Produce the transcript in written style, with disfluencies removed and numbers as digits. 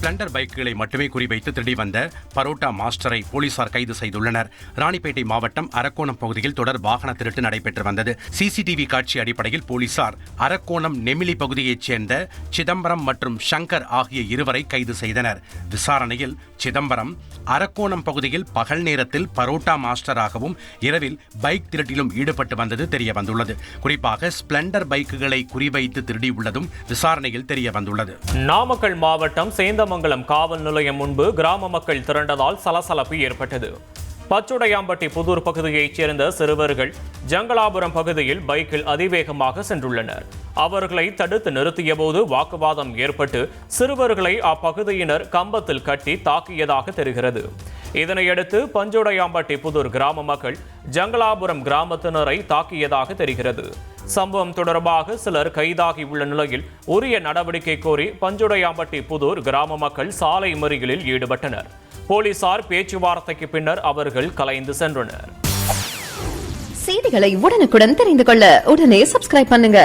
Splendor பைக்குகளை மட்டுமே குறிவைத்து திருடி வந்த பரோட்டா மாஸ்டரை போலீசார் கைது செய்துள்ளனர். ராணிப்பேட்டை மாவட்டம் அரக்கோணம் பகுதியில் தொடர் வாகன திருட்டு நடைபெற்று வந்தது. சிசிடிவி காட்சி அடிப்படையில் போலீசார் அரக்கோணம் நெமிலி பகுதியைச் சேர்ந்த சிதம்பரம் மற்றும் சங்கர் ஆகிய இருவரை கைது செய்தனர். விசாரணையில் சிதம்பரம் அரக்கோணம் பகுதியில் பகல் நேரத்தில் பரோட்டா மாஸ்டராகவும் இரவில் பைக் திருட்டிலும் ஈடுபட்டு வந்தது தெரிய வந்துள்ளது. குறிப்பாக ஸ்பிளண்டர் பைக்குகளை குறிவைத்து திருடியுள்ளதும் விசாரணையில் தெரிய வந்துள்ளது. நாமக்கல் மாவட்டம் சேந்தமங்கலம் காவல் நிலையம் முன்பு கிராம மக்கள் திரண்டதால் சலசலப்பு ஏற்பட்டது. பச்சுடையாம்பட்டி புதூர் பகுதியைச் சேர்ந்த சிறுவர்கள் ஜங்கலாபுரம் பகுதியில் பைக்கில் அதிவேகமாக சென்றுள்ளனர். அவர்களை தடுத்து நிறுத்திய போது வாக்குவாதம் ஏற்பட்டு சிறுவர்களை அப்பகுதியினர் கம்பத்தில் கட்டி தாக்கியதாக தெரிகிறது. இதனையடுத்து பஞ்சுடையாம்பட்டி புதூர் கிராம மக்கள் ஜங்கலாபுரம் கிராமத்தினரை தாக்கியதாக தெரிகிறது. சம்பவம் தொடர்பாக சிலர் கைதாகியுள்ள நிலையில் உரிய நடவடிக்கை கோரி பஞ்சுடையாம்பட்டி புதூர் கிராம மக்கள் சாலை மறியலில் ஈடுபட்டனர். போலீசார் பேச்சுவார்த்தைக்கு பின்னர் அவர்கள் கலைந்து சென்றனர். செய்திகளை உடனுக்குடன் தெரிந்து கொள்ள உடனே சப்ஸ்கிரைப் பண்ணுங்க.